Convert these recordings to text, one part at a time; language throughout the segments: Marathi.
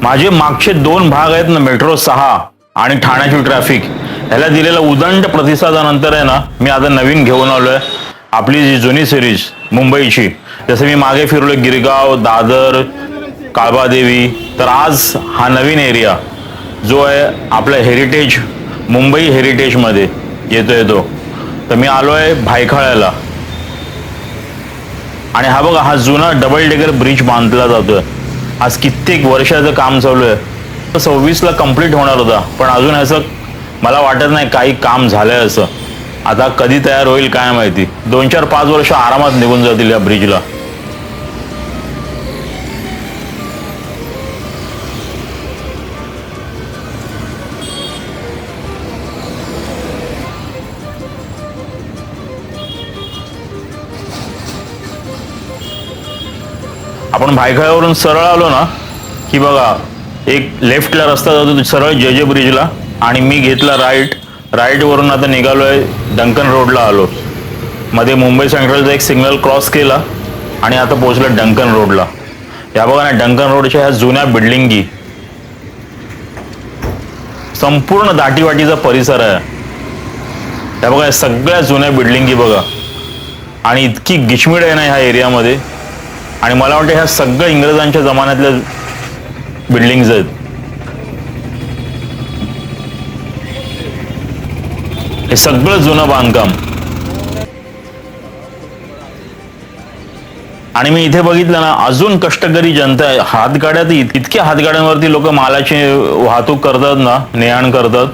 माझे मागचे दोन भाग आहेत ना, मेट्रो 6 आणि ठाण्याची ट्रॅफिक, ह्याला दिलेला उदंड प्रतिसादानंतर आहे ना, मी आता नवीन घेऊन आलोय आपली जी जुनी सिरीज मुंबईची. जसं मी मागे फिरलोय गिरगाव, दादर, काळबादेवी, तर आज हा नवीन एरिया जो आहे आपल्या हेरिटेज, मुंबई हेरिटेजमध्ये येतोय तो. तर मी आलोय भायखळ्याला आणि हा बघा, हा जुना डबल डेकर ब्रिज बांधला जातोय. आज कित्येक वर्षाचं काम चालू आहे. 26ला कंप्लीट होणार होता, पण अजून ह्याचं मला वाटत नाही काही काम झालंय असं. आता कधी तयार होईल काय माहिती. 2-4-5 वर्ष आरामात निघून जातील या ब्रिजला. आपण भायखळ्यावरून सरळ आलो ना की बघा, एक लेफ्टला रस्ता जातो सरळ जे ब्रिजला, आणि मी घेतला राईट वरून आता निघालोय डंकन रोडला आलो. मध्ये मुंबई सेंट्रलचा एक सिग्नल क्रॉस केला आणि आता पोहोचलो डंकन रोडला. या बघा ना, डंकन रोडच्या ह्या जुन्या बिल्डिंगी, संपूर्ण दाटीवाटीचा परिसर आहे. या बघा, सगळ्या जुन्या बिल्डिंगी बघा, आणि इतकी गिचमिड आहे ना ह्या एरियामध्ये. आणि मला वाटतं ह्या सगळ्या इंग्रजांच्या जमान्यातल्या बिल्डिंग्स आहेत. हे सगळं जुनं बांधकाम. आणि मी इथे बघितलं ना, अजून कष्टकरी जनता आहे. हातगाड्यात इतक्या हातगाड्यांवरती लोक मालाची वाहतूक करतात ना, ने-आण करतात.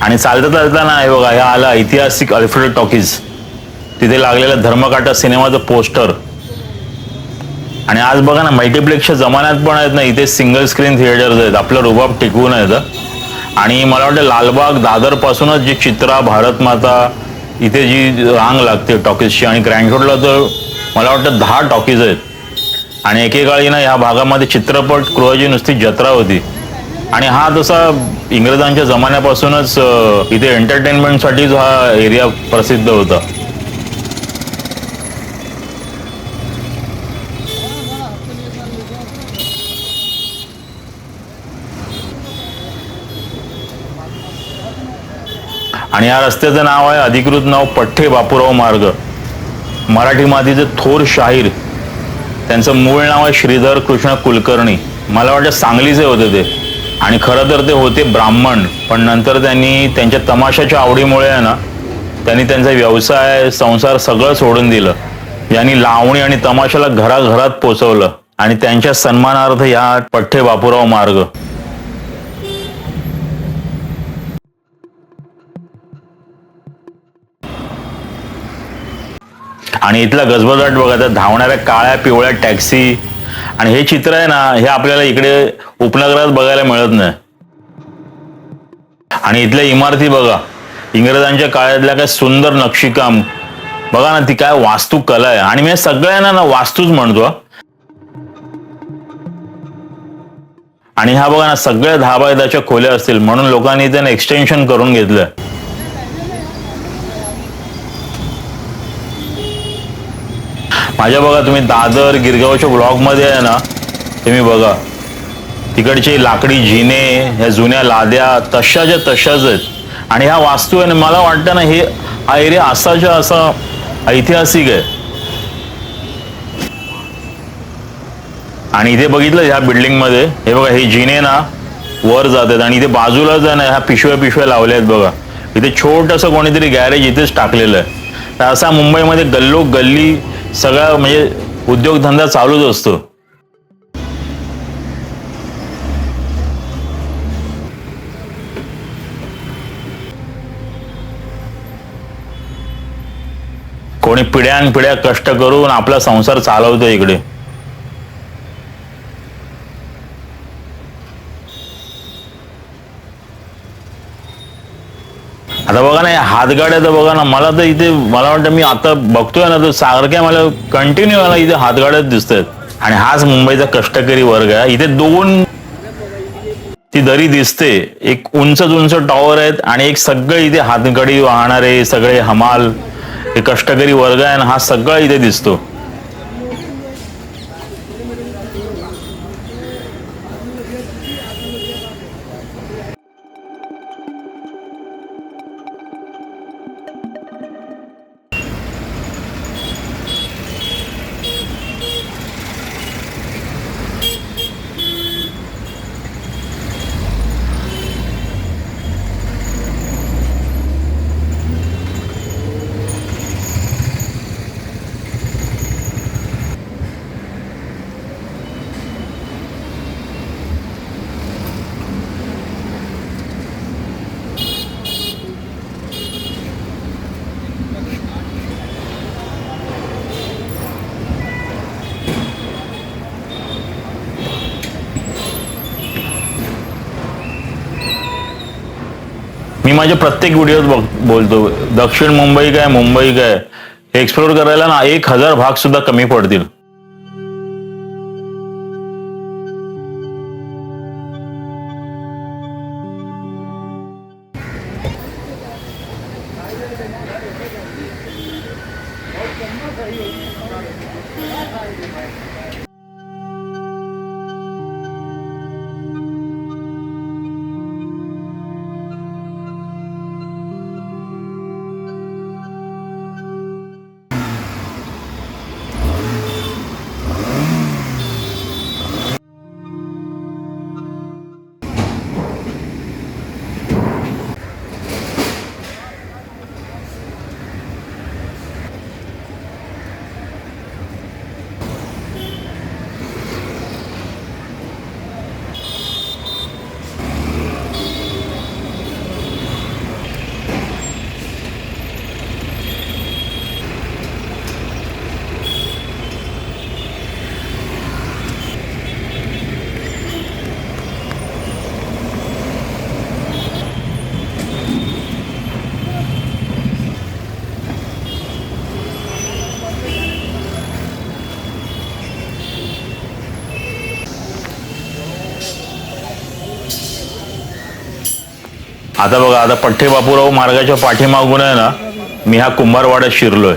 आणि चालताना हे बघा, ह्या आला ऐतिहासिक अल्फ्रेड टॉकीज, तिथे लागलेलं धर्मकाटा सिनेमाचं पोस्टर. आणि आज बघा ना, मल्टिप्लेक्सच्या जमान्यात पण आहेत ना इथे सिंगल स्क्रीन थिएटर्स आहेत. आपलं रुबाब टिकवून आहेत. आणि मला वाटतं लालबाग, दादर पासूनच जी चित्रा, भारत माता, इथे जी रांग लागते टॉकीजची, आणि ग्रँड रोडला तर मला वाटतं 10 टॉकीज आहेत. आणि एकेकाळी ना ह्या भागामध्ये चित्रपट गृहाची नुसती जत्रा होती. आणि हा तसा इंग्रजांच्या जमान्यापासूनच इथे एंटरटेनमेंटसाठीच हा एरिया प्रसिद्ध होता. आणि या रस्त्याचं नाव आहे, अधिकृत नाव पठ्ठे बापूराव मार्ग. मराठी मातीचे थोर शाहीर, त्यांचं मूळ नाव आहे श्रीधर कृष्ण कुलकर्णी. मला वाटतं सांगलीचे होते ते, आणि खरं तर ते होते ब्राह्मण. पण नंतर त्यांनी त्यांच्या तमाशाच्या आवडीमुळे आहे ना, त्यांनी त्यांचा व्यवसाय, संसार सगळं सोडून दिलं. यांनी लावणी आणि तमाशाला घराघरात पोचवलं, आणि त्यांच्या सन्मानार्थ या पठ्ठे बापूराव मार्ग. आणि इथला गजबजाट बघा, त्या धावणाऱ्या काळ्या पिवळ्या टॅक्सी. आणि हे चित्र आहे ना, हे आपल्याला इकडे उपनगरात बघायला मिळत नाही. आणि इथल्या इमारती बघा, इंग्रजांच्या काळातल्या काय सुंदर नक्षीकाम बघा ना, ती काय वास्तुकला आहे. आणि मी सगळ्यांना ना वास्तूच म्हणतो. आणि हा बघा ना, सगळ्या 10 बाय 10च्या खोल्या असतील, म्हणून लोकांनी त्यांना एक्सटेन्शन करून घेतलंय. माझ्या बघा, तुम्ही दादर गिरगावच्या ब्लॉकमध्ये आहे ना, तुम्ही बघा तिकडचे लाकडी जिने, ह्या जुन्या लाद्या तशाच्या तशाच आहेत. आणि ह्या वास्तू आहे ना, मला वाटतं ना, हा एरिया असाच्या असा ऐतिहासिक आहे. आणि इथे बघितलं ह्या बिल्डिंग मध्ये, हे बघा, हे जिने ना वर जातात, आणि इथे बाजूलाच आहे ना ह्या पिशव्या लावल्या आहेत बघा. इथे छोटंसं कोणीतरी गॅरेज इथेच टाकलेलं आहे. तर असा मुंबईमध्ये गल्लो गल्ली सगळा म्हणजे उद्योगधंदा चालूच असतो. कोणी पिढ्यानपिढ्या कष्ट करून आपला संसार चालवतो इकडे. आता बघा ना, हातगाड्या तर बघा ना, मला तर इथे मला वाटतं मी आता बघतोय ना, तर सारख्या मला कंटिन्यू मला इथे हातगाड्याच दिसत आहेत. आणि हाच मुंबईचा कष्टकरी वर्ग आहे. इथे ती दरी दिसते. एक उंच उंच टॉवर आहेत आणि एक सगळे इथे हातगडी वाहणारे सगळे हमाल, हे कष्टकरी वर्ग आहे, हा सगळा इथे दिसतो. मी माझ्या प्रत्येक व्हिडिओत बोलतो, दक्षिण मुंबई काय मुंबई काय हे एक्सप्लोर करायला ना 1000 भाग सुद्धा कमी पडतील. आता बघा, आता पठ्ठे बापूराव मार्गाच्या पाठीमागून आहे ना, मी हा कुंभारवाड्यात शिरलोय.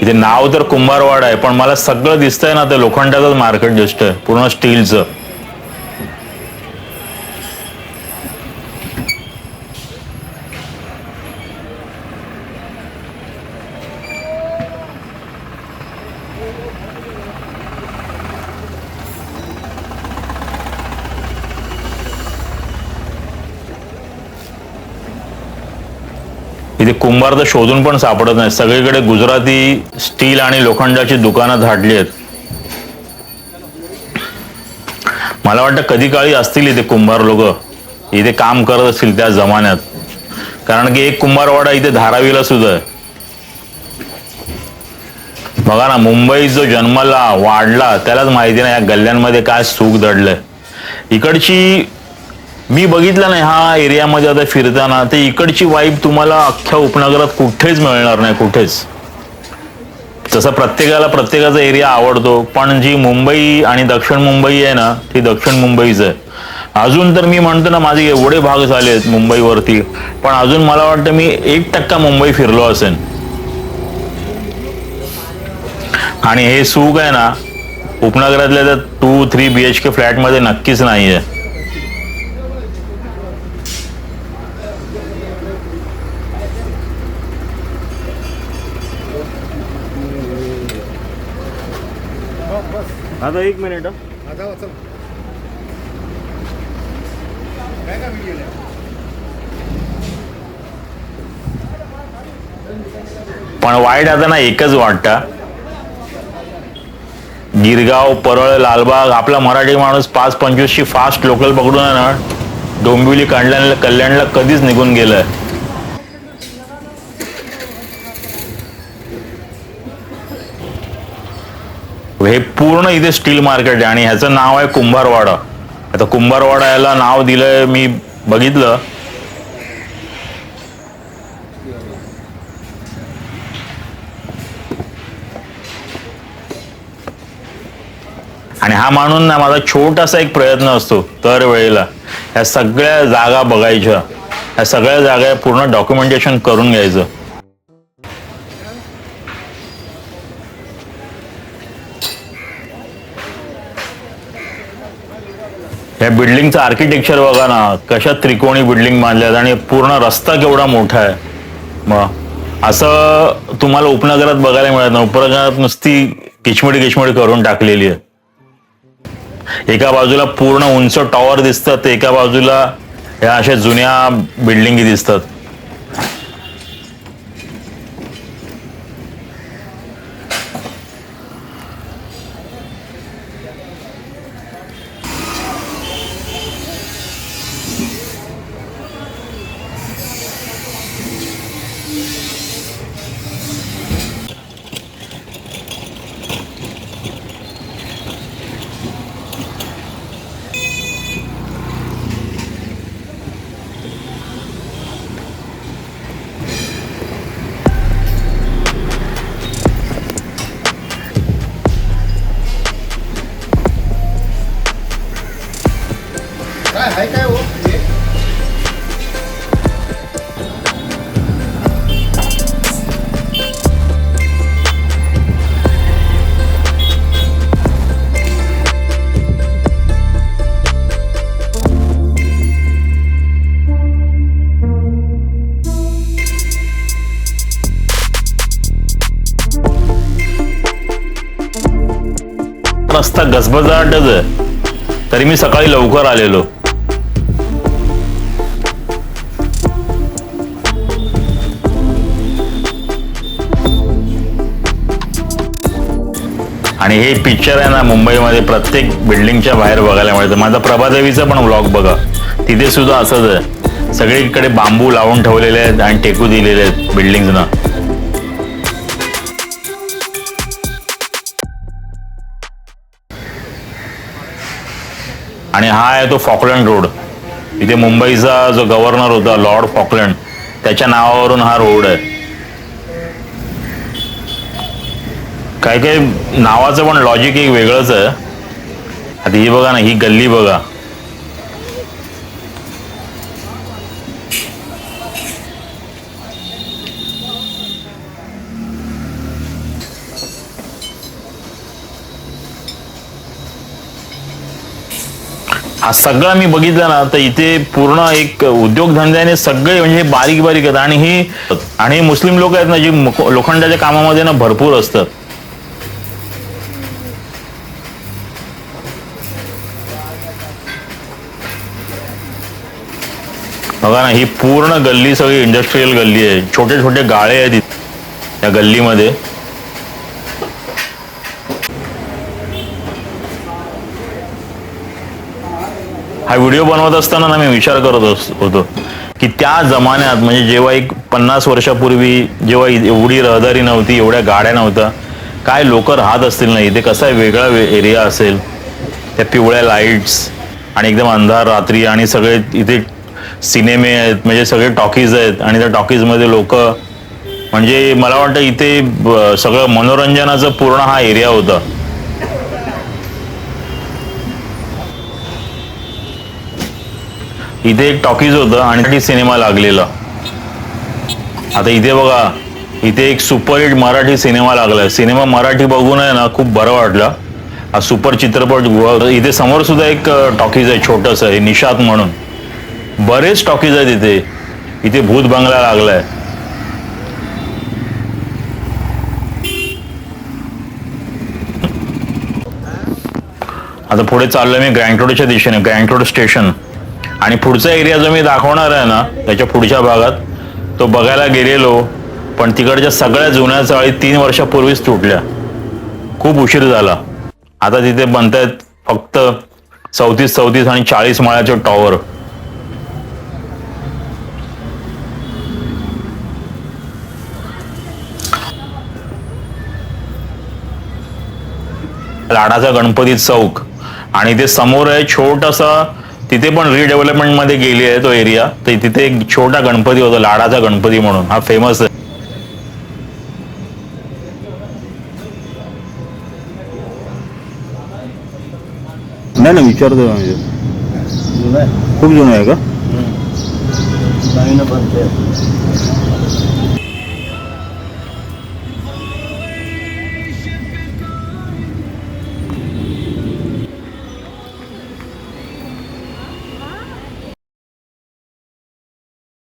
इथे नाव तर कुंभारवाडा आहे, पण मला सगळं दिसतंय ना ते लोखंडाचंच मार्केट दिसतंय, पूर्ण स्टीलचं. इथे कुंभार तर शोधून पण सापडत नाही, सगळीकडे गुजराती स्टील आणि लोखंडाची दुकानं झाडली आहेत. मला वाटतं कधी काळी असतील इथे कुंभार लोक इथे काम करत असतील त्या जमान्यात, कारण की एक कुंभारवाडा इथे धारावीला सुद्धा आहे. बघा ना, मुंबई जो जन्मला वाढला त्यालाच माहिती नाही या गल्ल्यांमध्ये काय सुख दडलंय. इकडची मी बघितलं नाही हा एरियामध्ये आता फिरताना, ते इकडची वाईब तुम्हाला अख्ख्या उपनगरात कुठेच मिळणार नाही, कुठेच. तसं प्रत्येकाला प्रत्येकाचा एरिया आवडतो, पण जी मुंबई आणि दक्षिण मुंबई आहे ना, ती दक्षिण मुंबईच आहे. अजून तर मी म्हणतो ना, माझे एवढे भाग झाले आहेत मुंबईवरती, पण अजून मला वाटतं मी 1% मुंबई फिरलो असेल. आणि हे सुख आहे ना उपनगरातल्या तर 2-3 BHK फ्लॅटमध्ये नक्कीच नाहीये. आता 1 मिनिट. पण वाईट आता ना एकच वाटतं, गिरगाव, परळ, लालबाग आपला मराठी माणूस 5-25ची फास्ट लोकल पकडून आहे ना डोंबिवली कल्याणला कधीच निघून गेलाय. हे पूर्ण इथे स्टील मार्केट आहे आणि ह्याचं नाव आहे कुंभारवाडा. आता कुंभारवाडा याला नाव दिलंय मी बघितलं. आणि हा म्हणून ना माझा छोटासा एक प्रयत्न असतो दर वेळेला ह्या सगळ्या जागा बघायच्या, ह्या सगळ्या जागा पूर्ण डॉक्युमेंटेशन करून घ्यायचं. या बिल्डिंगचं आर्किटेक्चर बघा ना, कशा त्रिकोणी बिल्डिंग बांधल्यात आणि पूर्ण रस्ता केवढा मोठा आहे. मग असं तुम्हाला उपनगरात बघायला मिळत नाही. उपनगरात नुसती किचमिडी करून टाकलेली आहे. एका बाजूला पूर्ण उंच टॉवर दिसतात, तर एका बाजूला ह्या अशा जुन्या बिल्डिंगी दिसतात. काय हो रस्ता गजबजाटच आहे, तरी मी सकाळी लवकर आलेलो. आणि हे पिक्चर आहे ना मुंबईमध्ये प्रत्येक बिल्डिंगच्या बाहेर बघायला मिळतं. माझा प्रभादेवीचा पण व्लॉग बघा, तिथे सुद्धा असंच आहे. सगळीकडे बांबू लावून ठेवलेले आहेत आणि टेकू दिलेले आहेत बिल्डिंगना. आणि हा आहे तो फॉकलंड रोड. इथे मुंबईचा जो गव्हर्नर होता लॉर्ड फॉकलंड, त्याच्या नावावरून हा रोड आहे. काय काय नावाचं पण लॉजिक एक वेगळंच आहे. आता ही बघा ना, ही गल्ली बघा. हा सगळा मी बघितलं ना, तर इथे पूर्ण एक उद्योगधंद्याने सगळे म्हणजे बारीक बारीक आहेत. आणि मुस्लिम लोक आहेत ना, जी लोखंडाच्या कामामध्ये ना भरपूर असतात. बघा ना, ही पूर्ण गल्ली सगळी इंडस्ट्रियल गल्ली आहे. छोटे छोटे गाळे आहेत या गल्लीमध्ये. हा व्हिडिओ बनवत असताना ना मी विचार करत होतो की त्या जमान्यात म्हणजे जेव्हा एक 50 वर्षापूर्वी जेव्हा एवढी रहदारी नव्हती, एवढ्या गाड्या नव्हत्या, काय लोक राहत असतील ना इथे. कसा वेगळा एरिया असेल. त्या पिवळ्या लाईट्स आणि एकदम अंधार रात्री, आणि सगळे इथे सिनेमे आहेत, म्हणजे सगळे टॉकीज आहेत. आणि त्या टॉकीजमध्ये लोक, म्हणजे मला वाटतं इथे सगळं मनोरंजनाचा पूर्ण हा एरिया होता. इथे एक टॉकीज होतं आणि सिनेमा लागलेला. आता इथे बघा, इथे एक सुपरहिट मराठी सिनेमा लागलाय. सिनेमा मराठी बघून आहे ना खूप बरं वाटलं. हा सुपर चित्रपट. इथे समोर सुद्धा एक टॉकीज आहे छोटस आहे, निषाद म्हणून. बरेच टॉकीज आहेत इथे. इथे भूत बंगला लागलाय. आता पुढे चाललोय मी ग्रँट रोडच्या दिशेने, ग्रँट रोड स्टेशन. आणि पुढचा एरिया जो मी दाखवणार आहे ना त्याच्या पुढच्या भागात, तो बघायला गेलेलो, पण तिकडच्या सगळ्या जुन्या चाळी 3 वर्षापूर्वीच तुटल्या. खूप उशीर झाला. आता तिथे बनतायत फक्त 34 आणि 40 माळ्याचे टॉवर. लाडाचा गणपती चौक, आणि ते समोर आहे छोटासा, तिथे पण रिडेव्हलपमेंट मध्ये गेली आहे तो एरिया. तर तिथे एक छोटा गणपती होता, लाडाचा गणपती म्हणून. हा फेमस आहे. नाही नाही विचारतो म्हणजे जुनं आहे. खूप जुनं आहे का नवीन बनते